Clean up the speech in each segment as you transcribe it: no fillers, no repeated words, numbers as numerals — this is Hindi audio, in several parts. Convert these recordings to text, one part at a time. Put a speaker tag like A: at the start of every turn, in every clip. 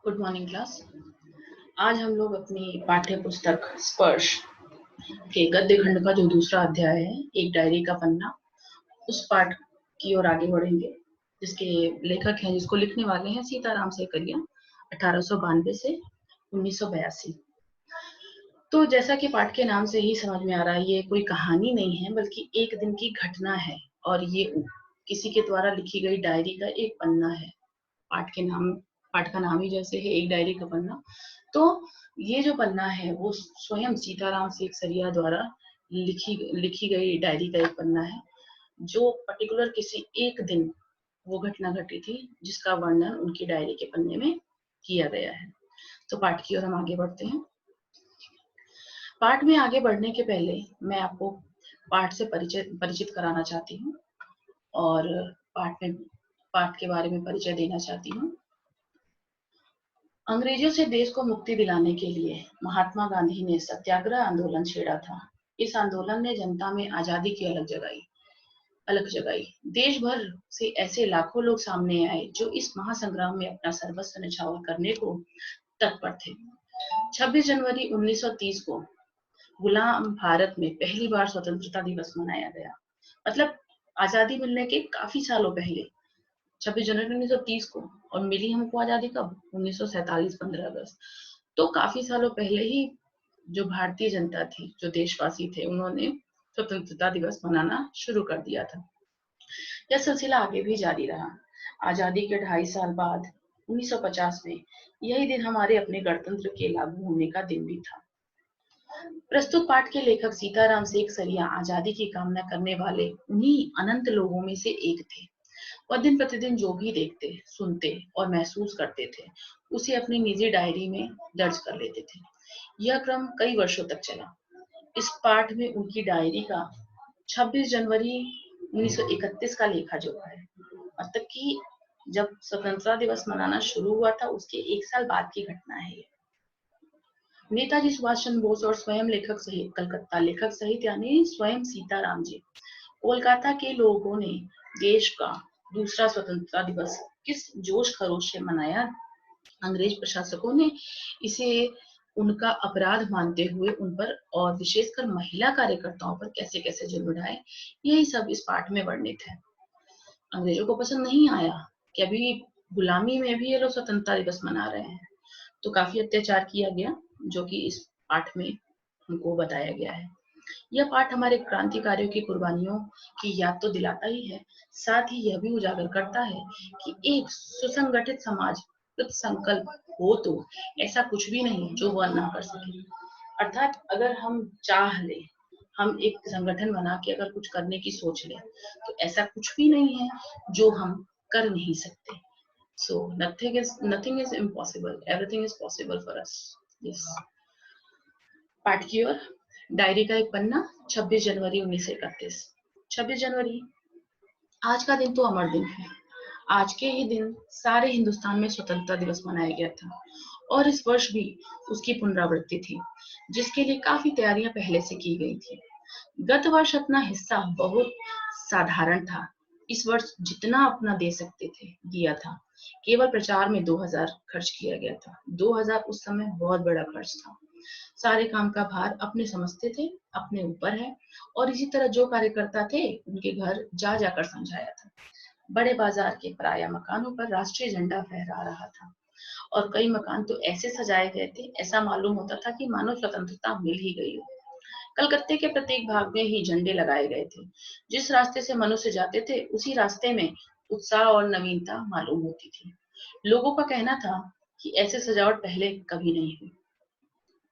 A: Good morning class. आज हम लोग अपनी पाठ्य पुस्तक स्पर्श के गद्य खंड का जो दूसरा अध्याय है, एक डायरी का पन्ना, उस पाठ की ओर आगे बढ़ेंगे, जिसके लेखक हैं, जिसको लिखने वाले हैं सीताराम सेकरिया, 1892 से 1982। तो जैसा कि पाठ के नाम से ही समझ में आ रहा है, ये कोई कहानी नहीं है बल्कि एक दिन की घटना है और ये किसी के द्वारा लिखी गई डायरी का एक पन्ना है। पाठ का नाम ही जैसे है, एक डायरी का पन्ना। तो ये जो पन्ना है वो स्वयं सीताराम सेकरिया द्वारा लिखी गई डायरी का एक पन्ना है, जो पर्टिकुलर किसी एक दिन वो घटना घटी थी जिसका वर्णन उनकी डायरी के पन्ने में किया गया है। तो पाठ की ओर हम आगे बढ़ते हैं। पाठ में आगे बढ़ने के पहले मैं आपको पाठ से परिचित कराना चाहती हूँ और पाठ के बारे में परिचय देना चाहती हूँ। अंग्रेजों से देश को मुक्ति दिलाने के लिए महात्मा गांधी ने सत्याग्रह आंदोलन छेड़ा था। इस आंदोलन ने जनता में आजादी की अलग जगाई। देश भर से ऐसे लाखों लोग सामने आए जो इस महासंग्राम में अपना सर्वस्व न्यौछावर करने को तत्पर थे। 26 जनवरी 1930 को गुलाम भारत में पहली बार स्वतंत्रता दिवस मनाया गया। मतलब आजादी मिलने के काफी सालों पहले, 26 जनवरी 1930 को, और मिली हमको आजादी कब? 1947 15 अगस्त। तो काफी सालों पहले ही जो भारतीय जनता थी, जो देशवासी थे, उन्होंने स्वतंत्रता दिवस मनाना शुरू कर दिया था। यह सिलसिला आगे भी जारी रहा। आजादी के 2.5 साल बाद 1950 में यही दिन हमारे अपने गणतंत्र के लागू होने का दिन भी था। प्रस्तुत पाठ के लेखक सीताराम सेकरिया आजादी की कामना करने वाले उन्हीं अनंत लोगों में से एक थे। वह दिन प्रतिदिन जो भी देखते, सुनते और महसूस करते थे, उसे अपनी निजी डायरी में दर्ज कर लेते थे। यह क्रम कई वर्षों तक चला। इस पाठ में उनकी डायरी का 26 जनवरी 1931 का लेखा जोखा है। मतलब कि जब स्वतंत्रता दिवस मनाना शुरू हुआ था, उसके एक साल बाद की घटना है ये। नेताजी सुभाष चंद्र बोस और स्वयं लेखक सहित यानी स्वयं सीताराम जी, कोलकाता के लोगों ने देश का दूसरा स्वतंत्रता दिवस किस जोश खरोश से मनाया। अंग्रेज प्रशासकों ने इसे उनका अपराध मानते हुए उन पर और विशेषकर महिला कार्यकर्ताओं पर कैसे कैसे जुल्म ढाए, यही सब इस पाठ में वर्णित है। अंग्रेजों को पसंद नहीं आया कि अभी गुलामी में भी ये लोग स्वतंत्रता दिवस मना रहे हैं, तो काफी अत्याचार किया गया, जो कि इस पाठ में हमको बताया गया है। यह पाठ हमारे क्रांतिकारियों की कुर्बानियों की याद तो दिलाता ही है, साथ ही यह भी उजागर करता है कि एक सुसंगठित समाज कृत संकल्प हो तो ऐसा कुछ भी नहीं जो वह ना कर सके। अर्थात अगर हम चाह ले, हम एक संगठन बना के अगर कुछ करने की सोच ले, तो ऐसा कुछ भी नहीं है जो हम कर नहीं सकते। So nothing is impossible. Everything is possible for us. Yes. पाठ की ओर। डायरी का एक पन्ना, 26 जनवरी 1931। 26 जनवरी, आज का दिन तो अमर दिन है। आज के ही दिन सारे हिंदुस्तान में स्वतंत्रता दिवस मनाया गया था और इस वर्ष भी उसकी पुनरावृत्ति थी, जिसके लिए काफी तैयारियां पहले से की गई थी। गत वर्ष अपना हिस्सा बहुत साधारण था। इस वर्ष जितना अपना दे सकते थे दिया था। केवल प्रचार में 2000 खर्च किया गया था। 2000 उस समय बहुत बड़ा खर्च था। सारे काम का भार अपने समझते थे, अपने ऊपर है, और इसी तरह जो कार्यकर्ता थे उनके घर जा जाकर समझाया था। बड़े बाजार के पराया मकानों पर राष्ट्रीय झंडा फहरा रहा था और कई मकान तो ऐसे सजाए गए थे, ऐसा मालूम होता था कि मानो स्वतंत्रता मिल ही गई हो। कलकत्ते के प्रत्येक भाग में ही झंडे लगाए गए थे। जिस रास्ते से मनुष्य जाते थे, उसी रास्ते में उत्साह और नवीनता मालूम होती थी। लोगों का कहना था कि ऐसे सजावट पहले कभी नहीं हुई।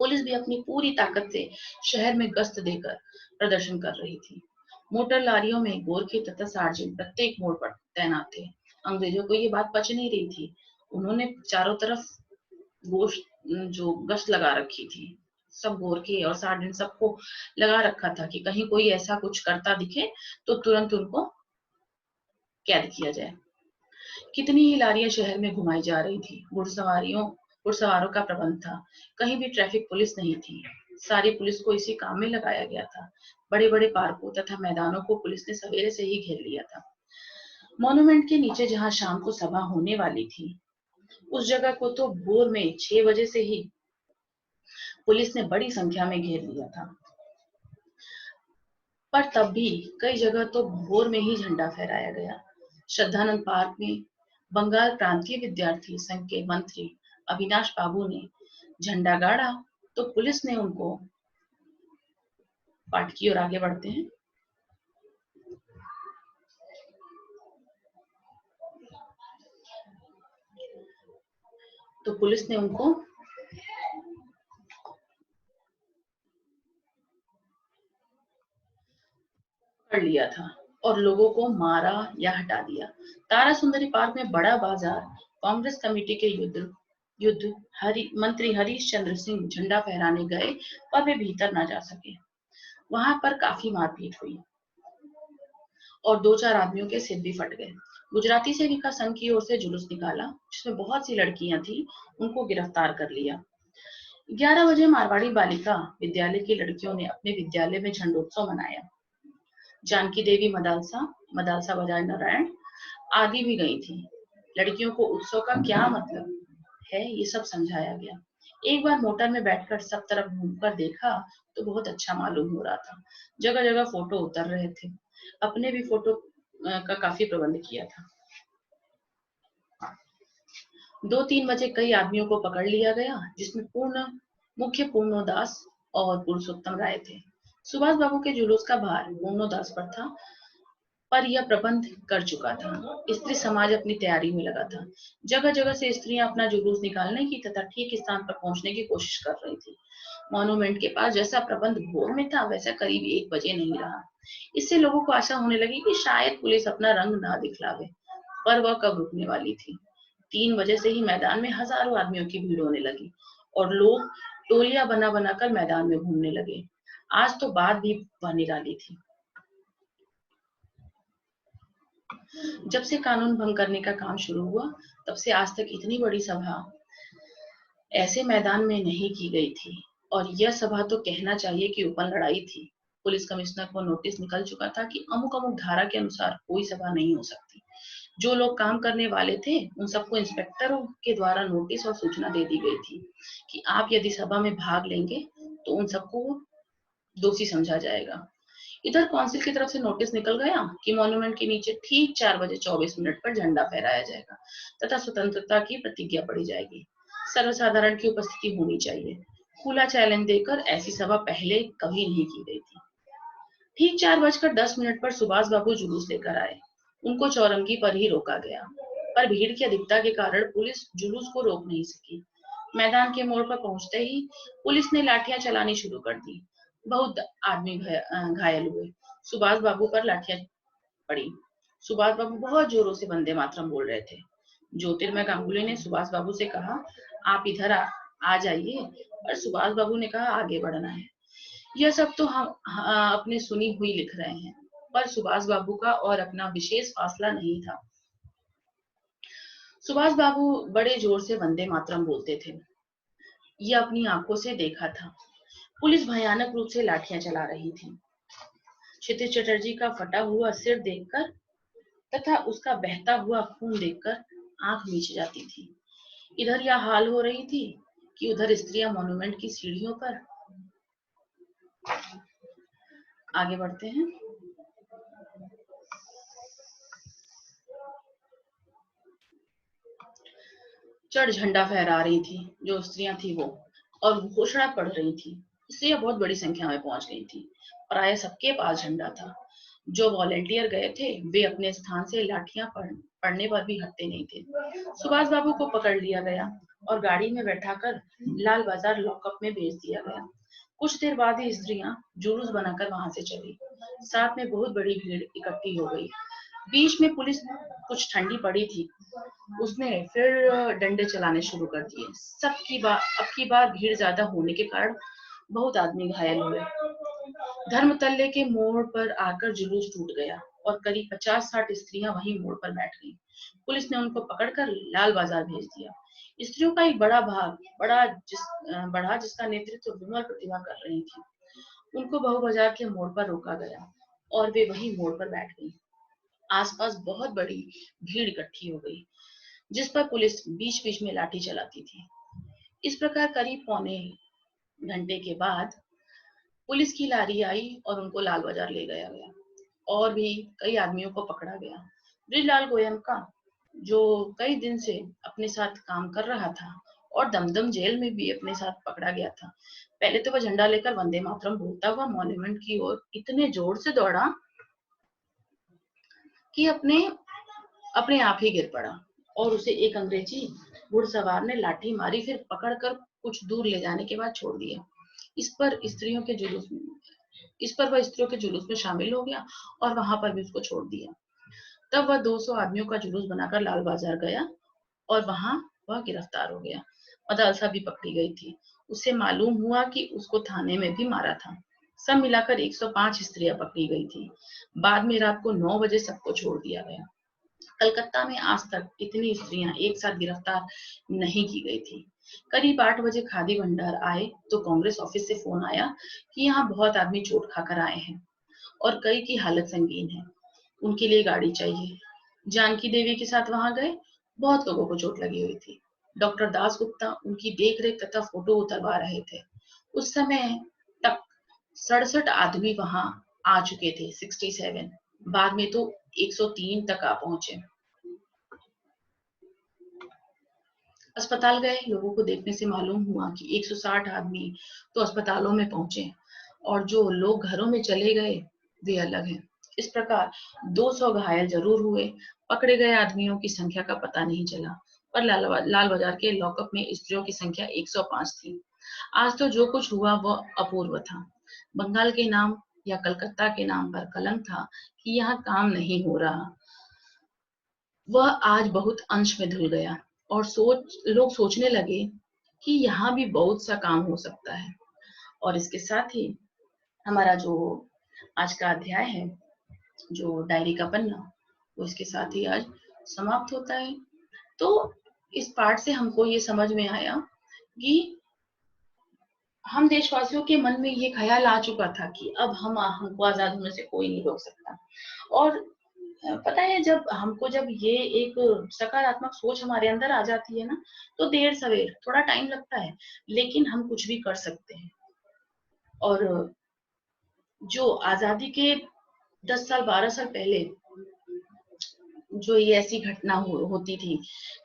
A: पुलिस भी अपनी पूरी ताकत से शहर में गश्त देकर प्रदर्शन कर रही थी। मोटर लारियों में गोरखे तथा सार्जेंट प्रत्येक मोड़ पर तैनात थे। अंग्रेजों को ये बात पच नहीं रही थी। उन्होंने चारों तरफ गोश्त जो गश्त लगा रखी थी, सब गोरखे और सार्जेंट सबको लगा रखा था कि कहीं कोई ऐसा कुछ करता दिखे तो तुरंत उनको कैद किया जाए। कितनी ही लारियां शहर में घुमाई जा रही थी। घुड़सवारों का प्रबंध था। कहीं भी ट्रैफिक पुलिस नहीं थी। सारी पुलिस को इसी काम में लगाया गया था। बड़े बड़े पार्कों तथा मैदानों को पुलिस ने सवेरे से ही घेर लिया था। मॉन्यूमेंट के नीचे जहां शाम को सभा होने वाली थी, उस जगह को तो भोर में 6 बजे से ही पुलिस ने बड़ी संख्या में घेर लिया था। पर तब भी कई जगह तो भोर में ही झंडा फहराया गया। श्रद्धानंद पार्क में बंगाल प्रांतीय विद्यार्थी संघ के मंत्री अविनाश बाबू ने झंडा गाड़ा तो पुलिस ने उनको पाठ की ओर आगे बढ़ते हैं। तो पुलिस ने उनको कर लिया था और लोगों को मारा या हटा दिया। तारा सुंदरी पार्क में बड़ा बाजार कांग्रेस कमेटी के युद्ध मंत्री हरीश चंद्र सिंह झंडा फहराने गए पर वे भीतर ना जा सके। वहां पर काफी मारपीट हुई और 2-4 आदमियों के सिर भी फट गए। गुजराती सेविका संघ की ओर से जुलूस निकाला जिसमें बहुत सी लड़कियां थी, उनको गिरफ्तार कर लिया। 11 बजे मारवाड़ी बालिका विद्यालय की लड़कियों ने अपने विद्यालय में झंडोत्सव मनाया। जानकी देवी मदालसा बाजार नारायण आदि भी गई थी। लड़कियों को उत्सव का क्या मतलब है ये सब समझाया गया। एक बार मोटर में बैठकर सब तरफ घूमकर देखा तो बहुत अच्छा मालूम हो रहा था। जगह जगह फोटो उतर रहे थे। अपने भी फोटो का काफी प्रबंध किया था। 2-3 बजे कई आदमियों को पकड़ लिया गया जिसमें मुख्य पूर्णोदास और पुरुषोत्तम राय थे। सुभाष बाबू के जुलूस का भार पूर्णोदास पर था, पर यह प्रबंध कर चुका था। स्त्री समाज अपनी तैयारी में लगा था। जगह जगह से स्त्रियां अपना जुलूस निकालने की तथा ठीक स्थान पर पहुंचने की कोशिश कर रही थी। मॉन्यूमेंट के पास जैसा प्रबंध भोर में था वैसा करीब 1 बजे नहीं रहा। इससे लोगों को आशा होने लगी कि शायद पुलिस अपना रंग ना दिखलावे, पर वह कब रुकने वाली थी। 3 बजे से ही मैदान में हजारों आदमियों की भीड़ होने लगी और लोग टोलियां बना बनाकर मैदान में घूमने लगे। आज तो बात भी वह निराली थी। जब से कानून भंग करने का काम शुरू हुआ तब से आज तक इतनी बड़ी सभा ऐसे मैदान में नहीं की गई थी। और यह सभा तो कहना चाहिए कि ओपन लड़ाई थी। पुलिस कमिश्नर को नोटिस निकल चुका था कि अमुक अमुक धारा के अनुसार कोई सभा नहीं हो सकती। जो लोग काम करने वाले थे उन सबको इंस्पेक्टरों के द्वारा नोटिस और सूचना दे दी गई थी कि आप यदि सभा में भाग लेंगे तो उन सबको दोषी समझा जाएगा। इधर काउंसिल की तरफ से नोटिस निकल गया कि मॉन्यूमेंट के नीचे ठीक 4 बजे 24 मिनट पर झंडा फहराया जाएगा तथा स्वतंत्रता की प्रतिज्ञा पढ़ी जाएगी। सर्वसाधारण की उपस्थिति होनी चाहिए। खुला चैलेंज देकर ऐसी सभा पहले कभी नहीं की गई थी। ठीक 4:10 पर सुभाष बाबू जुलूस लेकर आए। उनको चौरंगी पर ही रोका गया, पर भीड़ की अधिकता के कारण पुलिस जुलूस को रोक नहीं सकी। मैदान के मोड़ पर पहुंचते ही पुलिस ने लाठियां चलानी शुरू कर दी। बहुत आदमी घायल हुए। सुभाष बाबू पर लाठियां पड़ी। सुभाष बाबू बहुत जोरों से वंदे मातरम बोल रहे थे। ज्योतिर्मय गांगुली ने सुभाष बाबू से कहा, आप इधर आ जाइए, और सुभाष बाबू ने कहा आगे बढ़ना है। यह सब तो हम अपने सुनी हुई लिख रहे हैं, पर सुभाष बाबू का और अपना विशेष फासला नहीं था। सुभाष बाबू बड़े जोर से वंदे मातरम बोलते थे। यह अपनी आंखों से देखा था। पुलिस भयानक रूप से लाठियां चला रही थी। क्षितिज चटर्जी का फटा हुआ सिर देखकर तथा उसका बहता हुआ खून देखकर आंख मीच जाती थी। इधर यह हाल हो रही थी कि उधर स्त्रियां मॉन्यूमेंट की सीढ़ियों पर आगे बढ़ते हैं। चढ़ झंडा फहरा रही थी। जो स्त्रियां थी वो और घोषणा पढ़ रही थी। स्त्रियां बहुत बड़ी संख्या में पहुंच गई थी। प्राय सबके पास झंडा था। जो वॉलेंटियर गए थे वे अपने स्थान से लाठियां पढ़ने पर भी हटते नहीं थे। सुभाष बाबू को पकड़ लिया गया और गाड़ी में बैठाकर लाल बाजार लॉकअप में भेज दिया गया। कुछ देर बाद ही स्त्रियां जुलूस बनाकर वहां से चली। साथ में बहुत बड़ी भीड़ इकट्ठी हो गई। बीच में पुलिस कुछ ठंडी पड़ी थी, उसने फिर डंडे चलाने शुरू कर दिए। अब की बार भीड़ ज्यादा होने के कारण बहुत आदमी घायल हुए। धर्मतल्ले के मोड़ पर आकर जुलूस टूट गया और करीब 50-60 स्त्रियां वहीं मोड़ पर बैठ गईं। पुलिस ने उनको पकड़कर लाल बाजार भेज दिया। स्त्रियों का एक बड़ा भाग बढ़ा जिसका नेतृत्व विमल प्रतिभा कर रही थी। उनको बहु बाजार के मोड़ पर रोका गया और वे वहीं मोड़ पर बैठ गईं। आसपास बहुत बड़ी भीड़ इकट्ठी हो गई। जिस पर पुलिस बीच बीच में लाठी चलाती थी। इस प्रकार करीब पौने घंटे के बाद पुलिस की लारी आई और उनको लाल बाजार ले गया गया। और भी कई आदमियों को पकड़ा गया। बृजलाल गोयनका, जो कई दिन से अपने साथ काम कर रहा था और दमदम जेल में भी अपने साथ पकड़ा गया था, पहले तो वह झंडा लेकर वंदे मातरम बोलता हुआ मॉन्यूमेंट की ओर इतने जोर से दौड़ा कि अपने अपने आप ही गिर पड़ा और उसे एक अंग्रेजी घुड़सवार ने लाठी मारी, फिर पकड़कर कुछ दूर ले जाने के बाद छोड़ दिया। इस पर वह स्त्रियों के जुलूस में शामिल हो गया और वहां पर भी उसको छोड़ दिया। तब वह 200 आदमियों का जुलूस बनाकर लाल बाजार गया और वहां वह गिरफ्तार हो गया। मदरसा भी पकड़ी गई थी। उसे मालूम हुआ कि उसको थाने में भी मारा था। सब मिलाकर 105 स्त्रियां पकड़ी गई थी। बाद में रात को 9 बजे सबको छोड़ दिया गया। कलकत्ता में आज तक इतनी स्त्रियां एक साथ गिरफ्तार नहीं की गई थी। करीब 8 बजे खादी भंडार आए तो कांग्रेस ऑफिस से फोन आया कि यहाँ बहुत आदमी चोट खाकर आए हैं और कई की हालत संगीन है, उनके लिए गाड़ी चाहिए। जानकी देवी के साथ वहां गए। बहुत लोगों को चोट लगी हुई थी। डॉक्टर दास गुप्ता उनकी देखरेख तथा फोटो उतरवा रहे थे। उस समय तक 67 आदमी वहां आ चुके थे, 67। बाद में तो 103 तक आ पहुंचे। अस्पताल गए, लोगों को देखने से मालूम हुआ कि 160 आदमी तो अस्पतालों में पहुंचे और जो लोग घरों में चले गए वे अलग हैं। इस प्रकार 200 घायल जरूर हुए। पकड़े गए आदमियों की संख्या का पता नहीं चला, पर लाल बाजार के लॉकअप में स्त्रियों की संख्या 105 थी। आज तो जो कुछ हुआ वह अपूर्व था। बंगाल के नाम या कलकत्ता के नाम पर कलंक था कि यहाँ काम नहीं हो रहा, वह आज बहुत अंश में धुल गया और लोग सोचने लगे कि यहाँ भी बहुत सा काम हो सकता है। और इसके साथ ही हमारा जो आज का अध्याय है, जो डायरी का पन्ना, वो इसके साथ ही आज समाप्त होता है। तो इस पाठ से हमको ये समझ में आया कि हम देशवासियों के मन में ये ख्याल आ चुका था कि अब हमको आजाद होने से कोई नहीं रोक सकता। और पता है, जब ये एक सकारात्मक सोच हमारे अंदर आ जाती है ना, तो देर सवेर थोड़ा टाइम लगता है, लेकिन हम कुछ भी कर सकते हैं। और जो आजादी के 10 साल 12 साल पहले जो ये ऐसी घटना होती थी,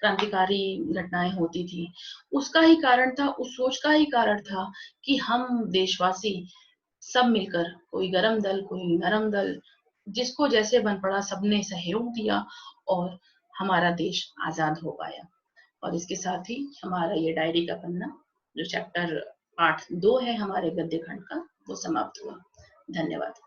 A: क्रांतिकारी घटनाएं होती थी, उसका ही कारण था, उस सोच का ही कारण था कि हम देशवासी सब मिलकर, कोई गरम दल कोई नरम दल, जिसको जैसे बन पड़ा सबने सहयोग दिया और हमारा देश आजाद हो पाया। और इसके साथ ही हमारा ये डायरी का पन्ना, जो चैप्टर पाठ 2 है हमारे गद्य खंड का, वो समाप्त हुआ। धन्यवाद।